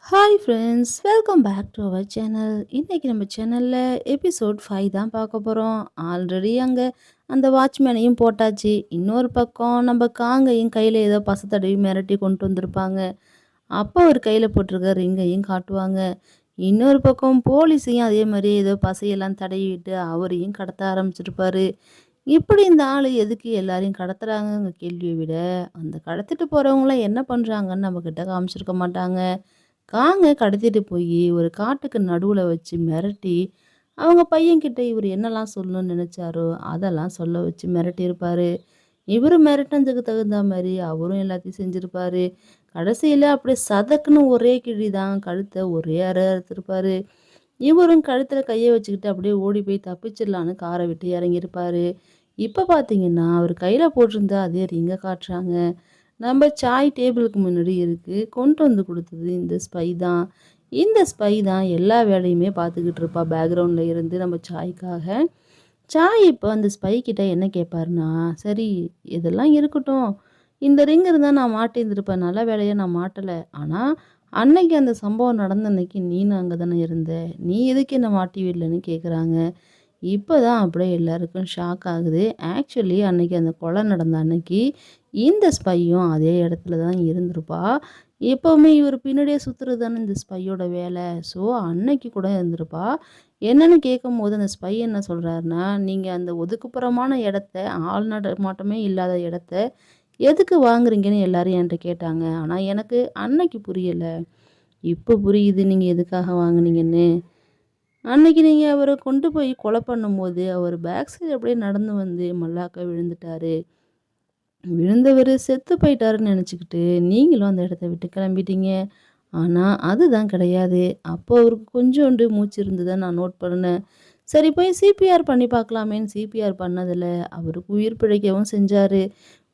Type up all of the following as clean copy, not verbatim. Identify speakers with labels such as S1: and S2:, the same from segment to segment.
S1: Hi friends, welcome back to our channel. இன்னைக்கு நம்ம சேனலில் எபிசோட் 5 தான் பார்க்க போகிறோம். ஆல்ரெடி அங்கே அந்த வாட்ச்மேனையும் போட்டாச்சு. இன்னொரு பக்கம் நம்ம காங்கையும் கையில் ஏதோ பசை தடவி மிரட்டி கொண்டு வந்திருப்பாங்க. அப்போ அவர் கையில் போட்டிருக்க ரிங்கையும் காட்டுவாங்க. இன்னொரு பக்கம் போலீஸையும் அதே மாதிரி ஏதோ பசையெல்லாம் தடவி விட்டு அவரையும் கடத்த ஆரம்பிச்சிருப்பாரு. இப்படி இந்த ஆள் எதுக்கு எல்லாரையும் கடத்துறாங்கங்க கேள்வியை விட, அந்த கடத்திட்டு போகிறவங்களாம் என்ன பண்ணுறாங்கன்னு நம்மக்கிட்ட காமிச்சிருக்க மாட்டாங்க. கடத்திட்டு போய் ஒரு காட்டுக்கு நடுவுல வச்சு மிரட்டி, அவங்க பையன்கிட்ட இவர் என்னலாம் சொல்லணும்னு நினைச்சாரோ, அதெல்லாம் சொல்ல வச்சு மிரட்டியிருப்பாரு. இவரு மிரட்டினதுக்கு தகுந்த மாரி அவரும் எல்லாத்தையும் செஞ்சிருப்பாரு. கடைசியில அப்படியே சதக்குன்னு ஒரே கிழி தான். கழுத்த ஒரே அறு அறுத்திருப்பாரு. இவரும் கழுத்துல கைய வச்சுக்கிட்டு அப்படியே ஓடி போய் தப்பிச்சிடலான்னு காரை விட்டு இறங்கியிருப்பாரு. இப்ப பார்த்தீங்கன்னா, அவர் கையில போட்டிருந்த அதே ரிங்க காட்டுறாங்க. நம்ம சாய் டேபிளுக்கு முன்னாடி இருக்கு. கொண்டு வந்து குடுத்தது இந்த ஸ்பை தான். இந்த ஸ்பை தான் எல்லா வேலையுமே பார்த்துக்கிட்டு இருப்பா பேக்ரவுண்ட்ல இருந்து நம்ம சாய்க்காக. சாய் இப்போ அந்த ஸ்பை கிட்ட என்ன கேட்பாருன்னா, சரி இதெல்லாம் இருக்கட்டும். இந்த ரிங் இருந்தா நான் மாட்டியிருந்திருப்பேன். நல்ல வேளையா நான் மாட்டல. ஆனா, அன்னைக்கு அந்த சம்பவம் நடந்த அன்னைக்கு நீனும் அங்க தானே இருந்த. நீ எதுக்கு என்ன மாட்டி விடலன்னு கேட்குறாங்க. இப்பதான் அப்படியே எல்லாருக்கும் ஷாக் ஆகுது. ஆக்சுவலி அன்னைக்கு அந்த கொலை நடந்த அன்னைக்கு இந்த ஸ்பையும் அதே இடத்துல தான் இருந்திருப்பா. எப்பவுமே இவர் பின்னாடியே சுத்துறது தானே இந்த ஸ்பையோட வேலை. ஸோ அன்னைக்கு கூட இருந்திருப்பா. என்னன்னு கேட்கும்போது அந்த ஸ்பை என்ன சொல்றாருன்னா, நீங்க அந்த ஒதுக்குப்புறமான இடத்த, ஆள் நடமாட்டமே இல்லாத இடத்த எதுக்கு வாங்குறீங்கன்னு எல்லாரும் என்கிட்ட கேட்டாங்க. ஆனா எனக்கு அன்னைக்கு புரியல. இப்போ புரியுது நீங்க எதுக்காக வாங்குனீங்கன்னு. அன்னைக்கு நீங்க அவர கொண்டு போய் கொலை பண்ணும்போது, அவர் பேக் சைடு அப்படியே நடந்து வந்து மல்லாக்கா விழுந்துட்டாரு. விழுந்தவரு செத்து போயிட்டாருன்னு நெனச்சுக்கிட்டு, நீங்களும் அந்த இடத்த விட்டு கிளம்பிட்டீங்க. ஆனா, அதுதான் கிடையாது. அப்போ அவருக்கு கொஞ்சோண்டு மூச்சு இருந்தத நான் நோட் பண்ணுனேன். சரி போய் சிபிஆர் பண்ணி பார்க்கலாமேன்னு சிபிஆர் பண்ணதில, அவருக்கு உயிர் பிழைக்கவும் செஞ்சாரு.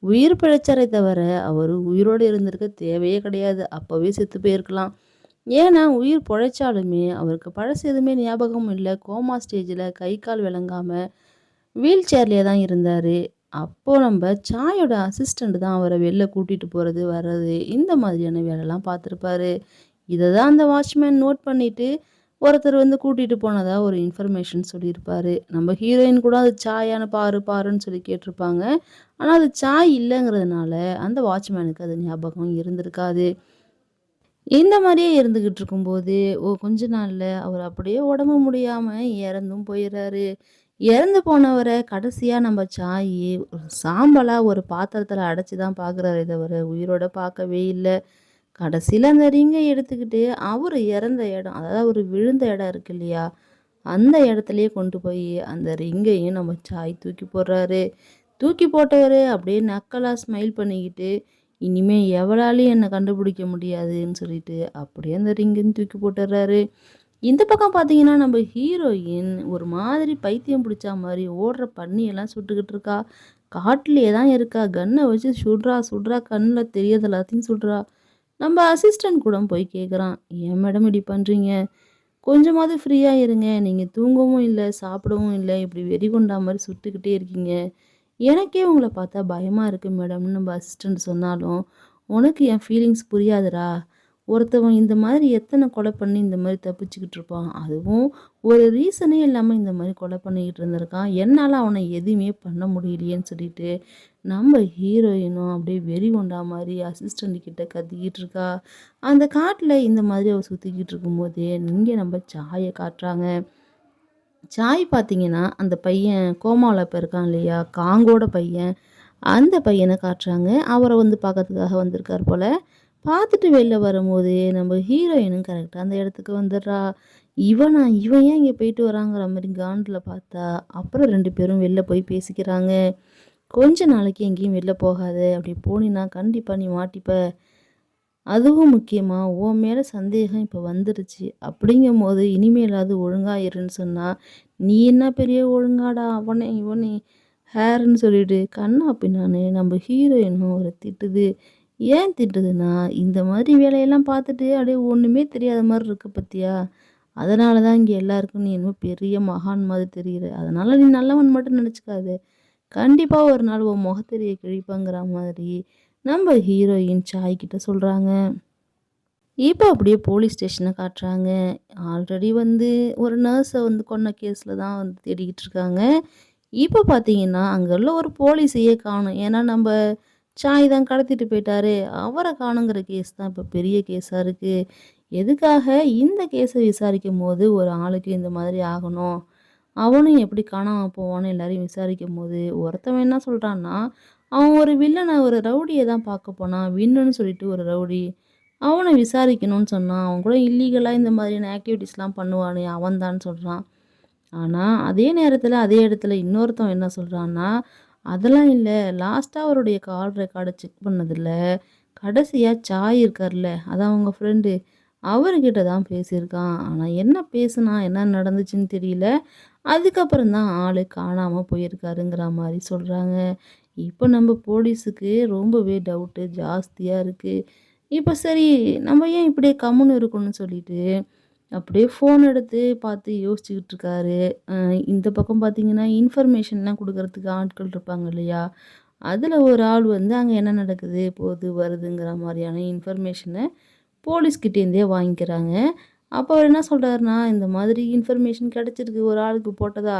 S1: உயிர் பிழைச்சாரே தவிர, அவரு உயிரோடு இருந்திருக்க தேவையே கிடையாது. அப்பவே செத்து போயிருக்கலாம். ஏன்னா, உயிர் பொழைச்சாலுமே அவருக்கு பழசு எதுவுமே ஞாபகம் இல்ல. கோமா ஸ்டேஜில கை, கால் விளங்காம வீல் சேர்லயே தான் இருந்தாரு. அப்போ நம்ப சாயோட அசிஸ்டண்ட் தான் அவர வெளில கூட்டிட்டு போறது, வர்றது இந்த மாதிரியான வேலைலாம் பார்த்துருப்பாரு. இத தான் அந்த வாட்ச்மேன் நோட் பண்ணிட்டு, ஒருத்தர் வந்து கூட்டிட்டு போனதா ஒரு இன்ஃபர்மேஷன் சொல்லியிருப்பாரு. நம்ம ஹீரோயின் கூட அது சாயான்னு பாரு பாருன்னு சொல்லி கேட்டிருப்பாங்க. ஆனா, அது சாய் இல்லங்கிறதுனால அந்த வாட்ச்மேனுக்கு அது ஞாபகம் இருந்திருக்காது. இந்த மாரியே இருந்துகிட்டு இருக்கும்போது, கொஞ்ச நாள்ல அவர் அப்படியே உடம்பு முடியாம இறந்தும் போயிறாரு. இறந்து போனவர கடைசியா நம்ம சாயி ஒரு சாம்பலா ஒரு பாத்திரத்துல அடைச்சு தான் பார்க்குறாரே தவிர, உயிரோட பார்க்கவே இல்ல. கடைசியில அந்த ரிங்க எடுத்துக்கிட்டு அவரு இறந்த இடம், அதாவது அவரு விழுந்த இடம் இருக்கு இல்லையா? அந்த இடத்துலயே கொண்டு போய் அந்த ரிங்கையும் நம்ம சாய் தூக்கி போடுறாரு. தூக்கி போட்டவரு அப்படியே நக்கலா ஸ்மைல் பண்ணிக்கிட்டு, இனிமே எவளாலயும் என்ன கண்டுபிடிக்க முடியாதுன்னு சொல்லிட்டு, அப்படியே அந்த ரிங்கையும் தூக்கி போட்டுர்றாரு. இந்த பக்கம் பார்த்தீங்கன்னா, நம்ம ஹீரோயின் ஒரு மாதிரி பைத்தியம் பிடிச்சா மாரி ஓடுற பன்னியெல்லாம் சுட்டுக்கிட்டு இருக்கா. காட்டுலயே தான் இருக்கா. கன்ன வச்சு சுடுறா, சுடுறா கண்ணுல தெரியாத எல்லாத்தையும் சுடுறா. நம்ம அசிஸ்டன்ட் கூட போய் கேட்குறான், "ஏன் மேடம் இப்படி பண்றீங்க? கொஞ்சமாவது ஃப்ரீயா இருங்க. நீங்க தூங்கவும் இல்ல, சாப்பிடவும் இல்ல. இப்படி வெறிகொண்டா மாரி சுட்டுக்கிட்டே இருக்கீங்க. எனக்கே உங்கள பார்த்தா பயமா இருக்கு மேடம்னு" நம்ம அசிஸ்டன்ட் சொன்னாலும், "உனக்கு என் ஃபீலிங்ஸ் புரியாதுடா. ஒருத்தவன் இந்த மாதிரி எத்தனை கொலை பண்ணி இந்த மாதிரி தப்பிச்சுக்கிட்டு இருப்பான். அதுவும் ஒரு ரீசனே இல்லாம இந்த மாதிரி கொலை பண்ணிக்கிட்டு இருந்திருக்கான். என்னால அவனை எதுவுமே பண்ண முடியலையேன்னு சொல்லிட்டு, நம்ம ஹீரோயினும் அப்படியே வெறி கொண்டா மாதிரி அசிஸ்டண்ட் கிட்ட கத்திக்கிட்டு இருக்கா. அந்த காட்டுல இந்த மாதிரி அவ சுத்திக்கிட்டு இருக்கும்போதே, இங்க நம்ம சாய காட்டுறாங்க. சாய் பார்த்தீங்கன்னா, அந்த பையன் கோமால இப்ப இருக்கான் இல்லையா? காங்கோட பையன். அந்த பையன காட்டுறாங்க. அவர வந்து பார்க்கறதுக்காக வந்திருக்காரு போல. பார்த்துட்டு வெளில வரும்போது, நம்ம ஹீரோயினும் கரெக்ட்டா அந்த இடத்துக்கு வந்துடுறா. இவன் ஏன் இங்க போயிட்டு வராங்கிற மாரி காண்டுல பார்த்தா, அப்புறம் 2 பேரும் வெளில போய் பேசிக்கிறாங்க. "கொஞ்ச நாளைக்கு எங்கேயும் வெளில போகாத. அப்படி போனீன்னா கண்டிப்பா நீ மாட்டிப்ப. அதுவும் முக்கியமா உன் மேல சந்தேகம் இப்ப வந்துருச்சு. அப்படிங்கும்போது இனிமேலாவது ஒழுங்கா இருன்னு சொன்னா, நீ என்ன பெரிய ஒழுங்காடா? அவனே இவனே ஹேர்ன்னு சொல்லிட்டு கன்னா பின்னான்னு நம்ம ஹீரோயினும் ஒரு திட்டுது. ஏன் திட்டுதுன்னா, இந்த மாதிரி வேலையெல்லாம் பார்த்துட்டு அப்படியே ஒண்ணுமே தெரியாத மாரி இருக்கு பாத்தியா? அதனால தான் இங்க எல்லாருக்கும் நீ என்னமோ பெரிய மகான் மாதிரி தெரியிற. அதனால நீ நல்லவன் மட்டும் நெனச்சுக்காத. கண்டிப்பா ஒரு நாள் உன் முகத்திரைய கிழிப்பேங்கிற மாதிரி நம்ம ஹீரோயின் சாய் கிட்ட சொல்றாங்க. இப்போ அப்படியே போலீஸ் ஸ்டேஷன காட்டுறாங்க. ஆல்ரெடி வந்து ஒரு நர்ஸ வந்து கொன்ன கேஸ்ல தான் வந்து தேடிக்கிட்டு இருக்காங்க. இப்போ பார்த்தீங்கன்னா, அங்க உள்ள ஒரு போலீஸையே காணோம். ஏன்னா நம்ப சாய் தான் கடத்திட்டு போயிட்டாரே, அவர காணோங்கிற கேஸ் தான் இப்ப பெரிய கேஸா இருக்கு. எதுக்காக இந்த கேஸ விசாரிக்கும்போது ஒரு ஆளுக்கு இந்த மாதிரி ஆகணும்? அவனும் எப்படி காணாம போவான்னு எல்லாரையும் விசாரிக்கும்போது, ஒருத்தவன் என்ன சொல்றான்னா, அவன் ஒரு வில்லன ஒரு ரவுடிய தான் பார்க்க போனான். வின்னுன்னு சொல்லிட்டு ஒரு ரவுடி. அவன விசாரிக்கணும்னு சொன்னான். அவன் கூட இல்லீகலா இந்த மாதிரியான ஆக்டிவிட்டீஸ்லாம் பண்ணுவானே அவன் தான் சொல்றான். ஆனா, அதே நேரத்தில அதே இடத்துல இன்னொருத்தன் என்ன சொல்றான்னா, அதெல்லாம் இல்ல. லாஸ்ட்டா அவருடைய கால் ரெக்கார்ட செக் பண்ணதில, கடைசியா சாய் இருக்கார்ல, அதான் உங்க ஃப்ரெண்டு. அவர்கிட்ட தான் பேசியிருக்கான். ஆனா என்ன பேசுனான், என்ன நடந்துச்சுன்னு தெரியல. அதுக்கப்புறம் தான் ஆளு காணாம போயிருக்காருங்கிற மாரி சொல்றாங்க. இப்ப நம்ம போலீஸுக்கு ரொம்பவே டவுட்டு ஜாஸ்தியா இருக்கு. இப்ப சரி, நம்ம ஏன் இப்படியே கம்முனு இருக்கணும்னு சொல்லிட்டு, அப்படியே ஃபோன் எடுத்து பார்த்து யோசிச்சுக்கிட்டு இருக்காரு. அ இந்த பக்கம் பார்த்தீங்கன்னா, இன்ஃபர்மேஷன்லாம் குடுக்குறதுக்கு ஆட்கள் இருப்பாங்க இல்லையா? அதுல ஒரு ஆள் வந்து அங்க என்ன நடக்குது, போது, வருதுங்கிற மாரியான இன்ஃபர்மேஷன போலீஸ்கிட்டேருந்தே வாங்கிக்கிறாங்க. அப்ப அவர் என்ன சொல்றாருன்னா, இந்த மாதிரி இன்ஃபர்மேஷன் கிடைச்சிருக்கு ஒரு ஆளுக்கு போட்டதா.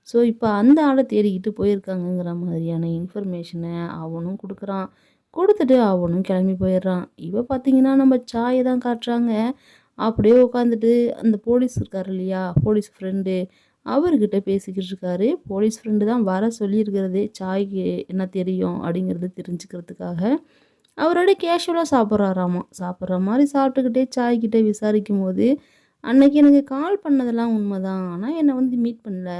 S1: ஸோ, இப்ப அந்த ஆள தேடிக்கிட்டு போயிருக்காங்கங்கிற மாதிரியான இன்ஃபர்மேஷன அவனும் குடுக்குறான். குடுத்துட்டு அவனும் கிளம்பி போயிடுறான். இப்ப பார்த்தீங்கன்னா, நம்ம சாய தான் காட்டுறாங்க. அப்படியே உட்காந்துட்டு அந்த போலீஸ் இருக்காரு இல்லையா? போலீஸ் ஃப்ரெண்டு அவர்கிட்ட பேசிக்கிட்டு இருக்காரு. போலீஸ் ஃப்ரெண்டு தான் வர சொல்லியிருக்கிறதே, சாய்க்கு என்ன தெரியும் அப்படிங்கிறத தெரிஞ்சுக்கிறதுக்காக. அவரு அப்படியே கேஷுவலா சாப்பிட்றாராமா. சாப்பிட்ற மாரி சாப்பிட்டுக்கிட்டே சாய்கிட்ட விசாரிக்கும்போது, "அன்னைக்கு எனக்கு கால் பண்ணதெல்லாம் உண்மதான். ஆனா என்ன வந்து மீட் பண்ணல.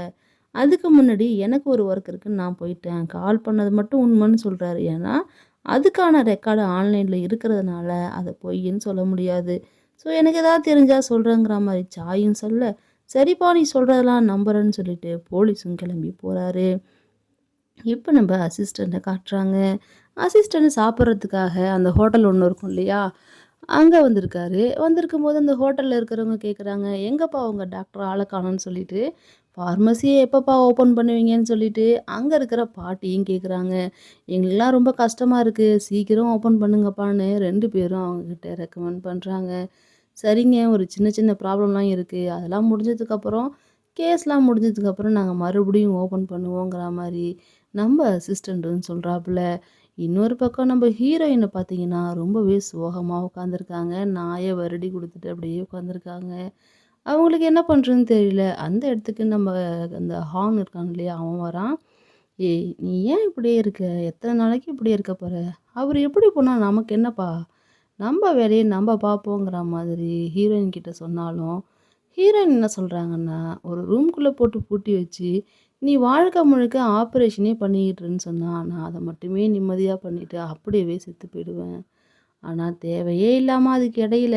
S1: அதுக்கு முன்னாடி எனக்கு ஒரு ஒர்க் இருக்குன்னு நான் போயிட்டேன். கால் பண்ணது மட்டும் உண்மைன்னு சொல்றாரு." ஏன்னா, அதுக்கான ரெக்கார்டு ஆன்லைன்ல இருக்கிறதுனால, அத பொய்ன்னு சொல்ல முடியாது. ஸோ, எனக்கு ஏதாவது தெரிஞ்சா சொல்றேங்கிற மாரி சாயும் சொல்ல, "சரிப்பா நீ சொல்றதெல்லாம் நம்புறேன்னு" சொல்லிட்டு போலீஸும் கிளம்பி போறாரு. இப்ப நம்ப அசிஸ்டண்ட்ட காட்டுறாங்க. அசிஸ்டண்ட் சாப்பிட்றதுக்காக அந்த ஹோட்டல் ஒண்ணு இருக்கும் இல்லையா? அங்க வந்திருக்காரு. வந்திருக்கும்போது அந்த ஹோட்டல்ல இருக்கிறவங்க கேட்குறாங்க, "எங்கப்பா உங்க டாக்டர் ஆள காணோம்னு" சொல்லிட்டு, "ஃபார்மசிய எப்பப்பா ஓப்பன் பண்ணுவீங்கன்னு" சொல்லிட்டு அங்க இருக்கிற பாட்டியும் கேட்குறாங்க. "எங்களுக்கெல்லாம் ரொம்ப கஷ்டமா இருக்கு. சீக்கிரம் ஓப்பன் பண்ணுங்கப்பான்னு" 2 பேரும் அவங்ககிட்ட ரெக்கமெண்ட் பண்றாங்க. சரிங்க. ஒரு சின்ன சின்ன ப்ராப்ளம்லாம் இருக்கு. அதெல்லாம் முடிஞ்சதுக்கப்புறம் கேஸ்லாம் முடிஞ்சதுக்கப்புறம் நாங்க மறுபடியும் ஓப்பன் பண்ணுவோங்கிற மாரி நம்ம அசிஸ்டண்ட்டும் சொல்றாப்புல. இன்னொரு பக்கம் நம்ம ஹீரோயின பார்த்தீங்கன்னா, ரொம்பவே சோகமா உட்காந்துருக்காங்க. நாய வருடி குடுத்துட்டு அப்படியே உட்காந்துருக்காங்க. அவங்களுக்கு என்ன பண்றதுன்னு தெரியல. அந்த இடத்துக்கு நம்ம அந்த ஹான் இருக்கான் இல்லையா? அவன் வரான். "ஏய்! நீ ஏன் இப்படியே இருக்க? எத்தன நாளைக்கு இப்படியே இருக்க போற? அவரு எப்படி போனா நமக்கு என்னப்பா? நம்ம வேலைய நம்ம பார்ப்போங்கிற" மாதிரி ஹீரோயின் கிட்ட சொன்னாலும், ஹீரோயின் என்ன சொல்றாங்கன்னா, "ஒரு ரூம்குள்ள போட்டு பூட்டி வச்சு, நீ வாழ்க்கை முழுக்க ஆப்ரேஷனே பண்ணிக்கிட்டுருன்னு சொன்னா, நான் அத மட்டுமே நிம்மதியா பண்ணிட்டு அப்படியே செத்து போயிடுவேன். ஆனா தேவையே இல்லாம அதுக்கு இடையில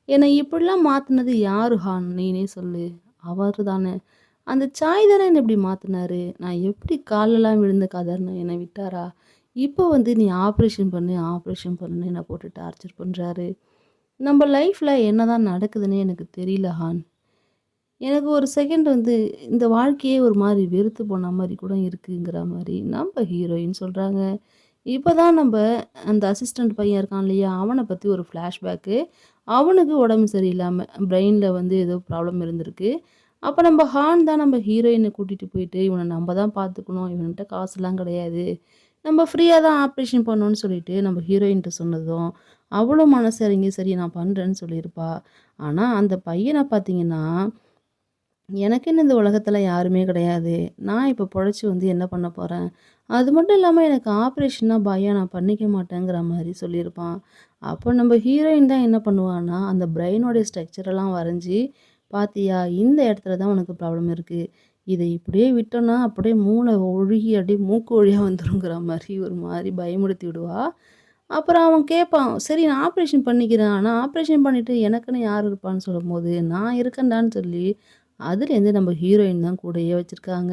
S1: என்னை இப்படிலாம் மாத்துனது யாரு ஹான்? நீனே சொல்லு. அவரு தானே. அந்த சாய் தானே என்ன இப்படி மாத்துனாரு. நான் எப்படி கால்லலாம் விழுந்து கதறினேன் என்னை விட்டாரா? இப்போ வந்து நீ ஆப்ரேஷன் பண்ணு, ஆப்ரேஷன் பண்ணுன்னு என்ன போட்டு டார்ச்சர் பண்றாரு. நம்ம லைஃப்ல என்னதான் நடக்குதுன்னே எனக்கு தெரியல ஹான். எனக்கு ஒரு செகண்ட் வந்து இந்த வாழ்க்கையே ஒரு மாரி வெறுத்து போன மாரி கூட இருக்குங்கிற மாரி நம்ம ஹீரோயின் சொல்றாங்க. இப்பதான் நம்ப அந்த அசிஸ்டன்ட் பையன் இருக்கான் இல்லையா? அவன பத்தி ஒரு ஃப்ளாஷ்பேக்கு. அவனுக்கு உடம்பு சரியில்லாம பிரெயின்ல வந்து ஏதோ ப்ராப்ளம் இருந்திருக்கு. அப்ப நம்ப ஹான் தான் நம்ம ஹீரோயின கூட்டிட்டு போயிட்டு, இவன நம்ப தான் பார்த்துக்கணும். இவன்கிட்ட காசுலாம் கிடையாது. நம்ம ஃப்ரீயா தான் ஆப்ரேஷன் பண்ணணும்னு சொல்லிட்டு நம்ம ஹீரோயின்ட்ட சொன்னதும், அவளும் மனசு இறங்கி சரி நான் பண்றேன்னு சொல்லியிருப்பா. ஆனா அந்த பையன பார்த்தீங்கன்னா எனக்குன்னு இந்த உலகத்துல யாருமே கிடையாது. நான் இப்ப பொழச்சு வந்து என்ன பண்ண போறேன்? அது மட்டும் இல்லாம எனக்கு ஆப்ரேஷன்னா பயம். நான் பண்ணிக்க மாட்டேங்கிற மாரி சொல்லியிருப்பான். அப்போ நம்ம ஹீரோயின் தான் என்ன பண்ணுவான்னா, அந்த பிரெயினோட ஸ்ட்ரக்சரெல்லாம் வரைஞ்சு, "பாத்தியா? இந்த இடத்துல தான் உனக்கு ப்ராப்ளம் இருக்கு. இத இப்படியே விட்டோம்னா, அப்படியே மூளை ஒழுகி அப்படியே மூக்கு வழியா வந்துருங்கிற" மாரி ஒரு மாரி பயமுறுத்தி விடுவா. அப்புறம் அவன் கேட்பான், "சரி நான் ஆப்ரேஷன் பண்ணிக்கிறேன். ஆனா ஆப்ரேஷன் பண்ணிட்டு எனக்குன்னு யார் இருப்பான்னு?" சொல்லும்போது, "நான் இருக்கேன்டான்னு" சொல்லி அதுலேருந்து நம்ம ஹீரோயின் தான் கூடயே வச்சிருக்காங்க.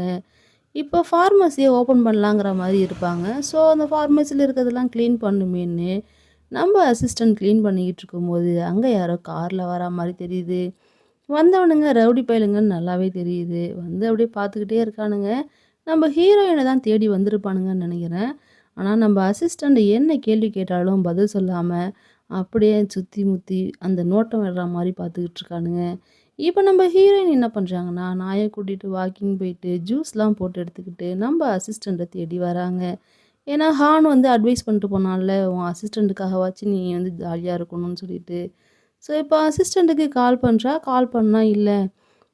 S1: இப்போ ஃபார்மசிய ஓப்பன் பண்ணலாங்கிற மாரி இருப்பாங்க. ஸோ, அந்த ஃபார்மசில இருக்கிறதெல்லாம் கிளீன் பண்ணுமேன்னு, நம்ம அசிஸ்டன்ட் கிளீன் பண்ணிக்கிட்டு இருக்கும்போது, அங்க யாரோ கார்ல வரா மாரி தெரியுது. வந்தவனுங்க ரவுடி பயலுங்கன்னு நல்லாவே தெரியுது. வந்து அப்படியே பார்த்துக்கிட்டே இருக்கானுங்க. நம்ம ஹீரோயின தான் தேடி வந்திருப்பானுங்கன்னு நெனைக்கிறேன். ஆனா, நம்ம அசிஸ்டண்ட் என்ன கேள்வி கேட்டாலும் பதில் சொல்லாம, அப்படியே சுத்தி முத்தி அந்த நோட்டம் விடுற மாரி பார்த்துக்கிட்டு இருக்கானுங்க. இப்ப நம்ம ஹீரோயின் என்ன பண்றாங்கன்னா, நாய கூட்டிட்டு வாக்கிங் போயிட்டு, ஜூஸ்லாம் போட்டு எடுத்துக்கிட்டு, நம்ம அசிஸ்டண்ட்ட தேடி வராங்க. ஏன்னா, ஹான் வந்து அட்வைஸ் பண்ணிட்டு போனான்ல, "உன் அசிஸ்டண்ட்டுக்காகவாச்சும் நீ வந்து ஜாலியா இருக்கணும்னு" சொல்லிட்டு. ஸோ, இப்போ அசிஸ்டண்ட்டுக்கு கால் பண்றா, கால் பண்ணா இல்ல.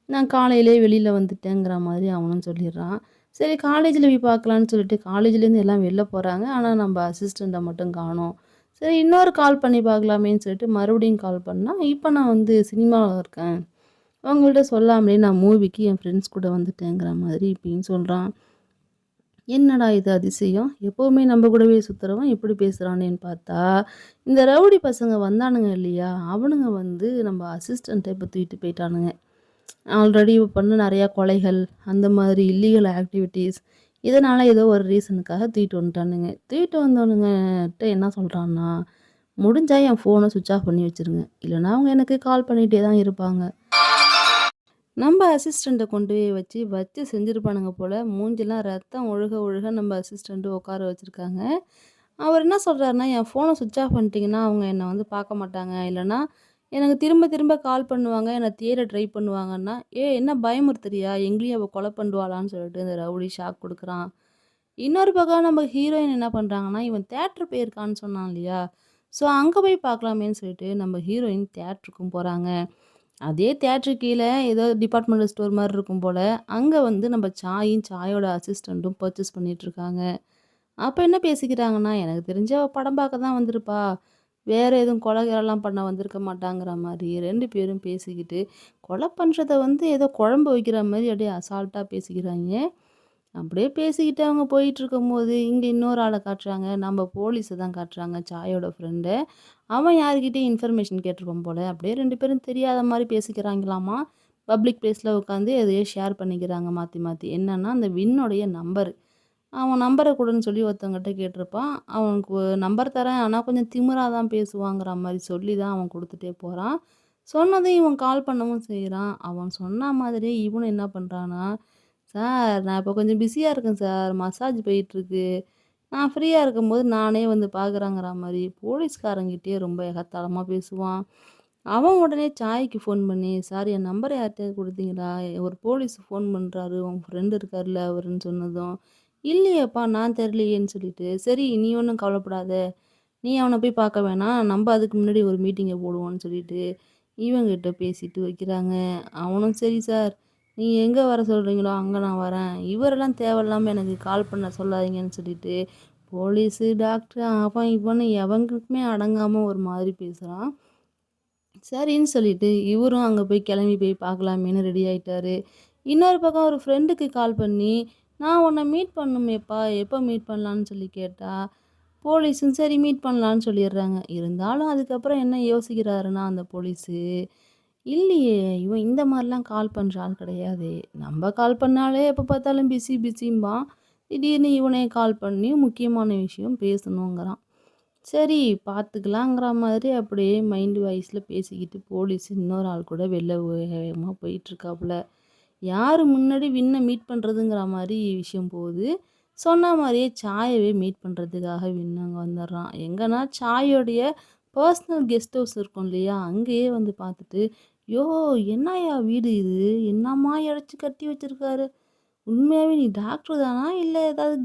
S1: நான் காலையிலேயே வெளியில வந்துட்டேங்கிற மாதிரி அவனும் சொல்லிடுறான். சரி காலேஜ்ல போய் பார்க்கலான்னு சொல்லிட்டு காலேஜ்லேருந்து எல்லாம் வெளில போறாங்க. ஆனா, நம்ம அசிஸ்டண்ட்ட மட்டும் காணோம். சரி இன்னொரு கால் பண்ணி பார்க்கலாமேன்னு சொல்லிட்டு மறுபடியும் கால் பண்ணா, "இப்ப நான் வந்து சினிமால இருக்கேன். உங்கள்ட்ட சொல்லாமலே நான் மூவிக்கு என் ஃப்ரெண்ட்ஸ் கூட வந்துட்டேங்கிற மாதிரி" இப்படின்னு சொல்றான். என்னடா இது அதிசயம்! எப்பவுமே நம்ம கூடவே சுத்துறவன் இப்படி பேசுறானேன்னு பார்த்தா, இந்த ரவுடி பசங்க வந்தானுங்க இல்லையா? அவனுங்க வந்து நம்ம அசிஸ்டண்ட்ட இப்ப தூக்கிட்டு போயிட்டானுங்க. ஆல்ரெடி பண்ண நெறையா கொலைகள், அந்த மாதிரி இல்லீகல் ஆக்டிவிட்டீஸ். இதனால ஏதோ ஒரு ரீசனுக்காக தூக்கிட்டு வந்துட்டானுங்க. தூக்கிட்டு வந்தவனுங்கட்ட என்ன சொல்றான்னா, "முடிஞ்சா என் ஃபோன ஸ்விட்ச் ஆஃப் பண்ணி வச்சுருங்க. இல்லன்னா அவங்க எனக்கு கால் பண்ணிட்டே தான் இருப்பாங்க." நம்ம அசிஸ்டண்ட்ட கொண்டு போய் வச்சு வச்சு செஞ்சிருப்பானுங்க போல. மூஞ்சிலாம் ரத்தம் ஒழுக ஒழுக நம்ம அசிஸ்டண்ட் உட்கார வச்சிருக்காங்க. அவர் என்ன சொல்றாருன்னா, "என் ஃபோன ஸ்விட்ச் ஆஃப் பண்ணிட்டீங்கன்னா, அவங்க என்ன வந்து பார்க்க மாட்டாங்க. இல்லன்னா, எனக்கு திரும்ப திரும்ப கால் பண்ணுவாங்க. என்ன தேட ட்ரை பண்ணுவாங்கன்னா." "ஏய் என்ன பயமுறுத்துறியா? எங்களையும் அவ கொலை பண்ணுவாளான்னு?" சொல்லிட்டு இந்த ரவுடி ஷாக் குடுக்குறான். இன்னொரு பக்கம் நம்ம ஹீரோயின் என்ன பண்றாங்கன்னா, இவன் தியேட்டர் போயிருக்கான்னு சொன்னான் இல்லையா? ஸோ அங்க போய் பார்க்கலாமேன்னு சொல்லிட்டு நம்ம ஹீரோயின் தியேட்டருக்கும் போறாங்க. அதே தியேட்டருக்கு கீழ ஏதோ டிபார்ட்மெண்டல் ஸ்டோர் மாரி இருக்கும் போல. அங்க வந்து நம்ம சாயும், சாயோட அசிஸ்டண்ட்டும் பர்ச்சேஸ் பண்ணிட்டுருக்காங்க. அப்ப என்ன பேசிக்கிறாங்கன்னா, "எனக்கு தெரிஞ்சு அவ படம் பார்க்க தான் வந்திருப்பா. வேற எதுவும் கொலை கிலைலாம் பண்ண வந்திருக்க மாட்டாங்கிற" மாரி 2 பேரும் பேசிக்கிட்டு, கொலை பண்றத வந்து ஏதோ குழம்பு வைக்கிற மாரி அப்படியே அசால்ட்டா பேசிக்கிறாய்ங்க. அப்படியே பேசிக்கிட்டு அவங்க போயிட்டுருக்கும்போது, இங்க இன்னொரு ஆள காட்டுறாங்க. நம்ம போலீஸ தான் காட்டுறாங்க, சாயோட ஃப்ரெண்ட. அவன் யார்கிட்டயும் இன்ஃபர்மேஷன் கேட்டுருப்பான் போல. அப்படியே 2 பேரும் தெரியாத மாரி பேசிக்கிறாங்களாமா. பப்ளிக் பிளேஸ்ல உட்காந்து எதையோ ஷேர் பண்ணிக்கிறாங்க மாத்தி மாத்தி. என்னன்னா, அந்த வின்னுடைய நம்பரு. அவன் நம்பர குடுன்னு சொல்லி ஒருத்தவங்ககிட்ட கேட்டிருப்பான். அவனுக்கு நம்பர் தரேன். ஆனா கொஞ்சம் திமிரா தான் பேசுவாங்கிற மாரி சொல்லி தான் அவன் குடுத்துட்டே போறான். சொன்னதும் இவன் கால் பண்ணவும் செய்றான். அவன் சொன்ன மாதிரியே இவனும் என்ன பண்றான்னா, "சார் நான் இப்போ கொஞ்சம் பிஸியா இருக்கேன் சார். மசாஜ் போயிட்டுருக்கு. நான் ஃப்ரீயா இருக்கும்போது நானே வந்து பார்க்குறேங்கிற" மாரி போலீஸ்காரங்கிட்டயே ரொம்ப எகத்தாளமா பேசுவான். அவன் உடனே சாய்க்கு ஃபோன் பண்ணி, "சார் என் நம்பர யார்ட்டயாவது குடுத்தீங்களா? ஒரு போலீஸ் ஃபோன் பண்றாரு. உங்க ஃப்ரெண்ட் இருக்கார்ல அவருன்னு" சொன்னதும், "இல்லையேப்பா நான் தெரியலையேன்னு" சொல்லிட்டு, "சரி நீ ஒண்ணும் கவலைப்படாத. நீ அவன போய் பார்க்க வேணாம். நம்ப அதுக்கு முன்னாடி ஒரு மீட்டிங்க போடுவோம்ன்னு" சொல்லிட்டு, இவன்கிட்ட பேசிட்டு வைக்கிறாங்க. அவனும், "சரி சார். நீங்க எங்க வர சொல்றீங்களோ அங்க நான் வரேன். இவரெல்லாம் தேவையில்லாம எனக்கு கால் பண்ண சொல்லாதீங்கன்னு" சொல்லிட்டு, போலீஸு, டாக்டரு அவன் இவன்னு எவனுக்குமே அடங்காம ஒரு மாதிரி பேசுறான். சரின்னு சொல்லிட்டு, இவரும் அங்க போய் கிளம்பி போய் பார்க்கலாமேன்னு ரெடி ஆயிட்டாரு. இன்னொரு பக்கம் ஒரு ஃப்ரெண்டுக்கு கால் பண்ணி, "நான் உன்ன மீட் பண்ணணுமேப்பா, எப்போ மீட் பண்ணலான்னு?" சொல்லி கேட்டா, போலீஸும் சரி மீட் பண்ணலான்னு சொல்லிடுறாங்க. இருந்தாலும் அதுக்கப்புறம் என்ன யோசிக்கிறாருன்னா, அந்த போலீஸு, இல்லையே இவன் இந்த மாரிலாம் கால் பண்ற ஆள் கிடையாதே. நம்ம கால் பண்ணாலே எப்ப பார்த்தாலும் பிஸி பிஸிம்பான். திடீர்னு இவனே கால் பண்ணி முக்கியமான விஷயம் பேசணுங்கிறான். சரி பார்த்துக்கலாங்கிற மாதிரி அப்படியே மைண்ட் வாய்ஸ்ல பேசிக்கிட்டு போலீஸ் இன்னொரு ஆள் கூட வெளில வேகமா போயிட்டுருக்காப்புல. யாரு முன்னாடி வின்ன மீட் பண்ணுறதுங்கிற மாரி விஷயம் போகுது. சொன்ன மாரியே சாயவே மீட் பண்ணுறதுக்காக வின் அங்க வந்துடுறான். எங்கன்னா சாயோடைய பர்சனல் கெஸ்ட் ஹவுஸ் இருக்கும் இல்லையா? அங்கேயே வந்து பார்த்துட்டு, "யோவ்! என்னாய்யா வீடு இது? என்னம்மா இடிச்சு கட்டி வச்சிருக்காரு? உண்மையாவே நீ டாக்டர் தானா? இல்ல ஏதாவது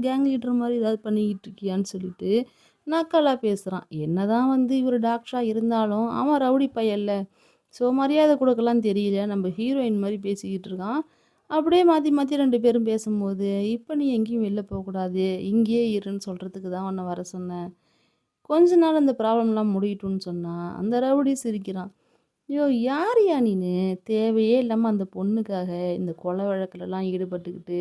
S1: கேங் லீடர் மாரி ஏதாவது பண்ணிக்கிட்டு இருக்கியான்னு?" சொல்லிட்டு நக்கலா பேசுறான். என்னதான் வந்து இவரு டாக்டரா இருந்தாலும், அவன் ரவுடி பையன்ல. ஸோ மரியாதை குடுக்கலாம் தெரியல. நம்ம ஹீரோயின் மாரி பேசிக்கிட்டு இருக்கான். அப்படியே மாத்தி மாத்தி 2 பேரும் பேசும்போது, "இப்ப நீ எங்கேயும் வெளில போக்கூடாது. இங்கேயே இருன்னு சொல்றதுக்கு தான் உன்ன வர சொன்னேன். கொஞ்ச நாள் அந்த ப்ராப்ளம்லாம் முடியட்டும்னு" சொன்னா, அந்த ரவுடி சிரிக்கிறான். யோவ்! யாருய்யா நீனு? தேவையே இல்லாம அந்த பொண்ணுக்காக இந்த கொலை வழக்குலலாம் ஈடுபட்டுக்கிட்டு,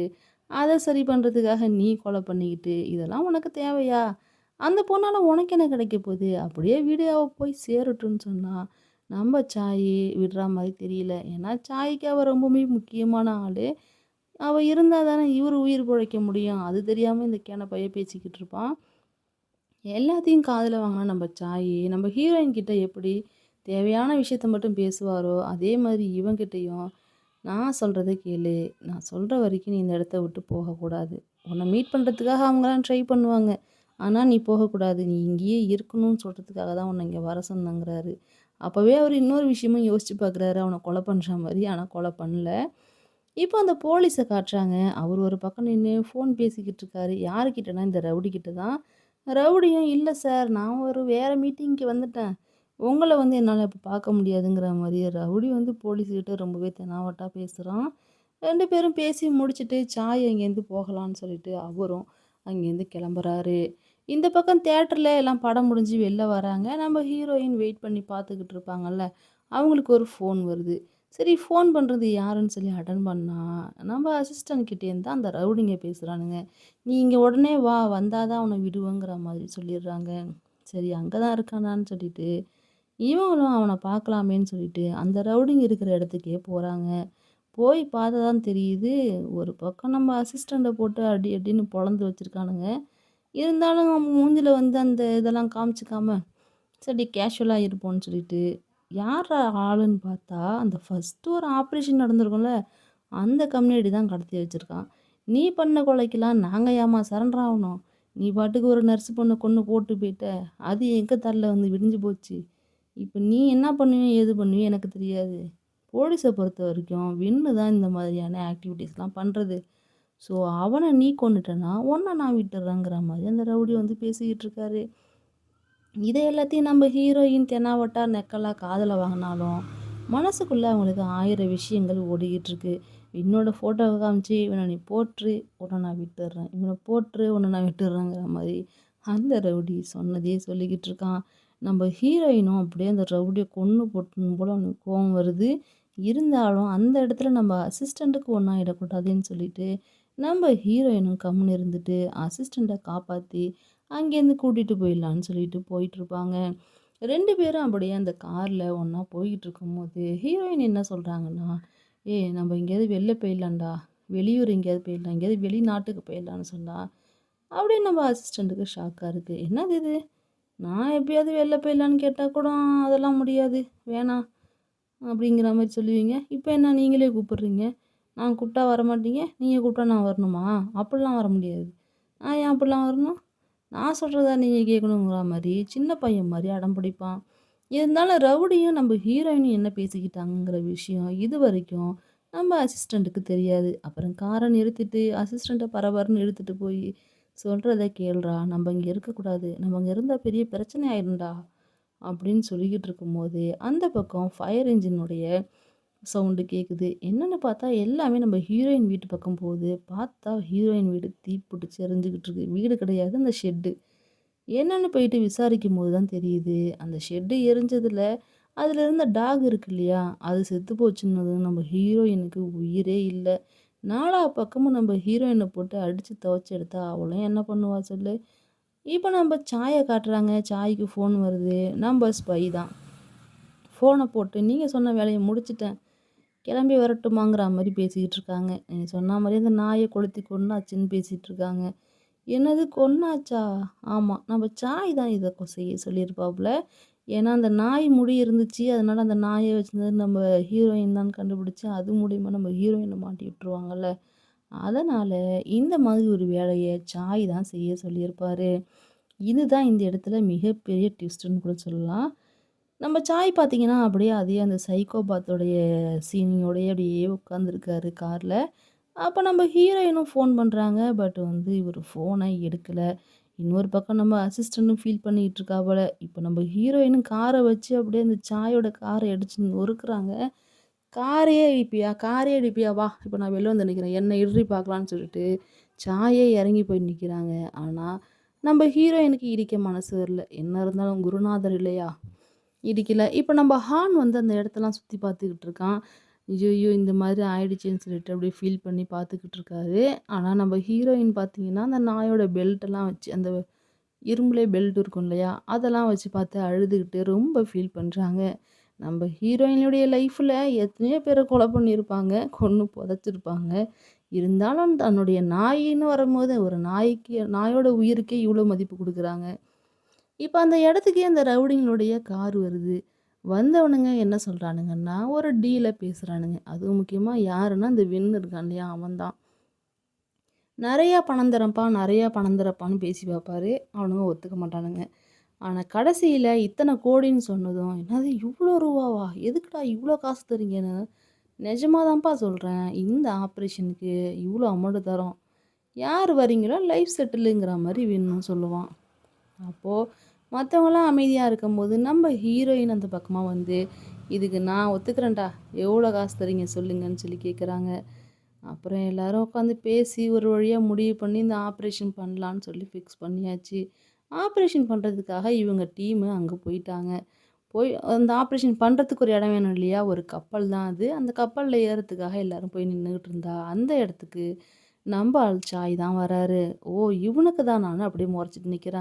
S1: அத சரி பண்றதுக்காக நீ கொலை பண்ணிக்கிட்டு, இதெல்லாம் உனக்கு தேவையா? அந்த பொண்ணால உனக்கு என்ன கிடைக்க போது? அப்படியே வீடு அவ போய் சேரட்டும்னு சொன்னா, நம்ம சாயி விடுறா மாரி தெரியல. ஏன்னா சாய்க்கு அவ ரொம்பவுமே முக்கியமான ஆளு. அவ இருந்தா தானே இவரு உயிர் பொழைக்க முடியும். அது தெரியாம இந்த கேன பைய பேசிக்கிட்டு இருப்பான். எல்லாத்தையும் காதுல வாங்குன நம்ம சாயி, நம்ம ஹீரோயின் கிட்ட எப்படி தேவையான விஷயத்த மட்டும் பேசுவாரோ, அதே மாரி இவன்கிட்டயும், "நான் சொல்றத கேளு. நான் சொல்ற வரைக்கும் நீ இந்த இடத்த விட்டு போகக்கூடாது. உன்ன மீட் பண்றதுக்காக அவங்கலாம் ட்ரை பண்ணுவாங்க. ஆனா நீ போகக்கூடாது. நீ இங்கேயே இருக்கணும்னு சொல்றதுக்காக தான் உன்ன இங்க வர சொன்னேங்கிறாரு. அப்பவே அவரு இன்னொரு விஷயமும் யோசிச்சு பார்க்குறாரு. அவன கொலை பண்ற மாரி. ஆனா கொலை பண்ணல. இப்போ அந்த போலீஸ காட்டுறாங்க. அவரு ஒரு பக்கம் நின்னு ஃபோன் பேசிக்கிட்டு இருக்காரு. யாருகிட்டனா இந்த ரவுடி கிட்ட தான். ரவுடியும், "இல்ல சார், நான் ஒரு வேற மீட்டிங்க்கு வந்துட்டேன். உங்கள வந்து என்னால இப்ப பார்க்க முடியாதுங்கிற" மாரி ரவுடி வந்து போலீஸ்கிட்ட ரொம்பவே தெனாவட்டா பேசுறான். 2 பேரும் பேசி முடிச்சுட்டு சாய் அங்கேருந்து போகலான்னு சொல்லிட்டு அவரும் அங்கேருந்து கிளம்புறாரு. இந்த பக்கம் தியேட்டர்ல எல்லாம் படம் முடிஞ்சு வெளில வராங்க. நம்ம ஹீரோயின் வெயிட் பண்ணி பார்த்துக்கிட்டு இருப்பாங்கல்ல. அவங்களுக்கு ஒரு ஃபோன் வருது. சரி, ஃபோன் பண்றது யாருன்னு சொல்லி அட்டெண்ட் பண்ணா, நம்ம அசிஸ்டன்ட் கிட்டேருந்து தான் அந்த ரவுடிங்க பேசுறானுங்க. "நீ இங்க உடனே வா, வந்தா தான் உன்ன விடுவேங்கிற" மாதிரி சொல்லிடுறாங்க. சரி, அங்க தான் இருக்கானான்னு சொல்லிட்டு, இவங்களும் அவன பார்க்கலாமேன்னு சொல்லிட்டு, அந்த ரவுடிங்க இருக்கிற இடத்துக்கே போறாங்க. போய் பார்த்தா தான் தெரியுது, ஒரு பக்கம் நம்ம அசிஸ்டண்ட்ட போட்டு அடி அடின்னு பொளந்து வச்சிருக்கானுங்க. இருந்தாலும் அவன் மூஞ்சில வந்து அந்த இதெல்லாம் காமிச்சுக்காம, சரி கேஷுவலா இருப்போம்ன்னு சொல்லிட்டு, யார்ரா ஆளுன்னு பார்த்தா, அந்த ஃபர்ஸ்ட்டு ஒரு ஆப்ரேஷன் நடந்திருக்கும்ல, அந்த கம்யூனிட்டி தான் கடத்தி வச்சிருக்கான். "நீ பண்ண கொலைக்கெல்லாம் நாங்க ஏம்மா சரண்டர் ஆவணும்? நீ பாட்டுக்கு ஒரு நர்ஸ் பொண்ண கொன்னு போட்டு போயிட்ட. அது எங்க தல வந்து விடிஞ்சு போச்சு. இப்ப நீ என்ன பண்ணுவியோ, ஏது பண்ணுவியோ எனக்கு தெரியாது. போலீஸ பொறுத்தவரைக்கும் வின்னு தான் இந்த மாதிரியான ஆக்டிவிட்டீஸ்லாம் பண்றது. ஸோ அவன நீ கொன்னுட்டன்னா, உன்ன நான் விட்டுர்றேங்கிற" மாரி அந்த ரவுடி வந்து பேசிக்கிட்டு இருக்காரு. இத எல்லாத்தையும் நம்ம ஹீரோயின் தெனாவட்டா நெக்கலா காதுல வாங்குனாலும், மனசுக்குள்ள அவங்களுக்கு 1000 விஷயங்கள் ஓடிக்கிட்டு இருக்கு. என்னோட ஃபோட்டோவ காமிச்சு, "இவன நீ போட்ரு, உன்ன நான் விட்டுர்றேன். இவன போட்ரு, உன்ன நான் விட்டுர்றேங்கிற" மாரி அந்த ரவுடி சொன்னதையே சொல்லிக்கிட்டு இருக்கான். நம்ம ஹீரோயினும் அப்படியே அந்த ரவுடிய கொன்னு போட்டுறணும் போல அவனுக்கு கோவம் வருது. இருந்தாலும் அந்த இடத்துல நம்ம அசிஸ்டண்ட்டுக்கு ஒண்ணும் ஆயிடக்கூடாதுன்னு சொல்லிட்டு, நம்ம ஹீரோயினும் கம்முனு இருந்துட்டு, அசிஸ்டண்ட்ட காப்பாத்தி அங்கேருந்து கூட்டிட்டு போயிடலான்னு சொல்லிட்டு போயிட்டுருப்பாங்க. 2 பேரும் அப்படியே அந்த கார்ல ஒண்ணா போயிட்டுருக்கும்போது, ஹீரோயின் என்ன சொல்றாங்கன்னா, "ஏய், நம்ம எங்கேயாவது வெளில போயிடலாம்டா. வெளியூர் எங்கேயாவது போயிடலாம். எங்கேயாவது வெளிநாட்டுக்கு போயிடலான்னு" சொன்னா, அப்படியே நம்ம அசிஸ்டண்ட்டுக்கு ஷாக்கா இருக்கு. "என்னது இது? நான் எப்பயாவது வெளில போயிடலான்னு கேட்டா கூட அதெல்லாம் முடியாது. வேணாம்." அப்படிங்கிற மாரி சொல்லுவீங்க. இப்ப என்ன நீங்களே கூப்பிடுறீங்க. நான் கூப்பிட்டா வரமாட்டீங்க. நீங்க கூப்பிட்டா நான் வரணுமா? அப்படிலாம் வர முடியாது. நான் ஏன் அப்படிலாம் வரணும்? நான் சொல்றத நீங்க கேட்கணுங்கிற மாரி, சின்ன பையன் மாரி அடம் பிடிப்பான். இருந்தாலும் ரவுடியும் நம்ம ஹீரோயினும் என்ன பேசிக்கிட்டாங்கங்கிற விஷயம் இதுவரைக்கும் நம்ம அசிஸ்டண்ட்டுக்கு தெரியாது. அப்புறம் கார நிறுத்திட்டு அசிஸ்டண்ட்ட பரபரன்னு இழுத்துட்டு போய், "சொல்றத கேளுடா. நம்ம இங்க இருக்கக்கூடாது. நம்ம அங்க இருந்தா பெரிய பிரச்சனை ஆயிடும்டா." அப்படின்னு சொல்லிக்கிட்டு இருக்கும்போது, அந்த பக்கம் ஃபயர் என்ஜினுடைய சவுண்டு கேட்குது. என்னன்னு பார்த்தா எல்லாமே நம்ம ஹீரோயின் வீட்டு பக்கம் போகுது. பார்த்தா ஹீரோயின் வீடு தீப்பிடிச்சு எரிஞ்சுகிட்டு இருக்கு. வீடு கிடையாது, அந்த ஷெட்டு. என்னன்னு போயிட்டு விசாரிக்கும்போது தான் தெரியுது, அந்த ஷெட்டு எரிஞ்சதுல அதில இருந்த டாக் இருக்கு இல்லையா? அது செத்து போச்சுன்னதும் நம்ம ஹீரோயினுக்கு உயிரே இல்ல. நாலா பக்கமும் நம்ம ஹீரோயின போட்டு அடிச்சு துவைச்சு எடுத்தா அவளும் என்ன பண்ணுவா சொல்லு? இப்ப நம்ம சாய காட்டுறாங்க. சாய்க்கு ஃபோன் வருது. நம்ம ஸ்பை தான். ஃபோன போட்டு, "நீங்க சொன்ன வேலைய முடிச்சுட்டேன். கிளம்பி வரட்டுமாங்கிற" மாரி பேசிக்கிட்டு இருக்காங்க. நீங்க சொன்ன மாரி அந்த நாய கொளுத்தி கொன்னாச்சுன்னு பேசிட்டு இருக்காங்க. என்னது கொன்னாச்சா? ஆமா. நம்ம சாய் தான் இத செய்ய சொல்லியிருப்பாப்புல. ஏன்னா, அந்த நாய் முடி இருந்துச்சு. அதனால அந்த நாய வச்சிருந்தது நம்ம ஹீரோயின் தான் கண்டுபிடிச்சு, அது மூலியமா நம்ம ஹீரோயின மாட்டி விட்டுருவாங்கல்ல. அதனால இந்த மாதிரி ஒரு வேலைய சாய் தான் செய்ய சொல்லியிருப்பாரு. இதுதான் இந்த இடத்துல மிகப்பெரிய ட்விஸ்ட்டுன்னு கூட சொல்லலாம். நம்ம சாய் பார்த்தீங்கன்னா, அப்படியே அதே அந்த சைக்கோபாத்தோடைய சீனியோடயே அப்படியே உட்காந்துருக்காரு கார்ல. அப்ப நம்ம ஹீரோயினும் ஃபோன் பண்றாங்க. பட் வந்து இவரு ஃபோன எடுக்கல. இன்னொரு பக்கம் நம்ம அசிஸ்டன்ட்டும் ஃபீல் பண்ணிட்டு இருக்கா போல. இப்ப நம்ம ஹீரோயினும் கார வச்சு அப்படியே அந்த சாயோட கார அடிச்சு நொறுக்குறாங்க. "காரையே இடிப்பியா? காரே இடிப்பியா? வா! இப்ப நான் வெளில வந்து நிக்கிறேன். என்ன இட்றி பார்க்கலான்னு" சொல்லிட்டு சாயே இறங்கி போய் நிக்கிறாங்க. ஆனா, நம்ம ஹீரோயினுக்கு இடிக்க மனசு வரல. என்ன இருந்தாலும் குருநாதர் இல்லையா? இடிக்கல. இப்ப நம்ம ஹான் வந்து அந்த இடத்தெல்லாம் சுத்தி பார்த்துக்கிட்டு இருக்கான். ஐய்யய்யோ! இந்த மாதிரி ஆயிடுச்சேன்னு சொல்லிட்டு அப்படியே ஃபீல் பண்ணி பார்த்துக்கிட்டு இருக்காரு. ஆனா நம்ம ஹீரோயின் பார்த்தீங்கன்னா, அந்த நாயோட பெல்ட்டெல்லாம் வச்சு அந்த இரும்புலே பெல்ட் இருக்கும் இல்லையா? அதெல்லாம் வச்சு பார்த்து அழுதுகிட்டு ரொம்ப ஃபீல் பண்றாங்க. நம்ம ஹீரோயினுடைய லைஃப்ல எத்தனையோ பேர கொலை பண்ணியிருப்பாங்க. கொன்னு புதைச்சிருப்பாங்க. இருந்தாலும் தன்னுடைய நாயின்னு வரும்போது, ஒரு நாய்க்கு நாயோட உயிருக்கே இவ்ளோ மதிப்பு குடுக்குறாங்க. இப்ப அந்த இடத்துக்கே அந்த ரவுடிங்களுடைய கார் வருது. வந்தவனுங்க என்ன சொல்றானுங்கன்னா, ஒரு டீல பேசுறானுங்க. அதுவும் முக்கியமா யாருன்னா, அந்த வின் இருக்கான் இல்லையா? அவன் தான். நெறையா பணம் தரேன்ப்பா, நெறையா பணம் தரேன்ப்பான்னு பேசி பார்ப்பாரு. அவனுங்க ஒத்துக்க மாட்டானுங்க. ஆனா கடைசியில இத்தன கோடின்னு சொன்னதும், "என்னது இவ்ளோ ரூவாவா? எதுக்குடா இவ்ளோ காசு தர்றீங்கன்னு?" "நிஜமா தான்ப்பா சொல்றேன். இந்த ஆப்ரேஷனுக்கு இவ்ளோ அமௌண்ட் தரோம். யார் வரீங்களோ லைஃப் செட்டிலுங்கிற மாரி வேணும்னு" சொல்லுவான். அப்போ மத்தவங்கலாம் அமைதியா இருக்கும்போது, நம்ம ஹீரோயின் அந்த பக்கமா வந்து, "இதுக்கு நான் ஒத்துக்கிறேன்டா. எவ்வளோ காசு தர்றீங்க சொல்லுங்கன்னு" சொல்லி கேட்குறாங்க. அப்புறம் எல்லாரும் உட்காந்து பேசி ஒரு வழியா முடிவு பண்ணி இந்த ஆப்ரேஷன் பண்ணலான்னு சொல்லி ஃபிக்ஸ் பண்ணியாச்சு. ஆப்ரேஷன் பண்ணுறதுக்காக இவங்க டீமு அங்கே போயிட்டாங்க. போய் அந்த ஆப்ரேஷன் பண்ணுறதுக்கு ஒரு இடம் வேணும் இல்லையா? ஒரு கப்பல் தான் அது. அந்த கப்பல்ல ஏறதுக்காக எல்லாரும் போய் நின்னுகிட்டு இருந்தா, அந்த இடத்துக்கு நம்ப ஆள் சாய் தான் வராரு. ஓ! இவனுக்கு தானான்னு அப்படியே மொறச்சிட்டு நிக்கிறாங்க.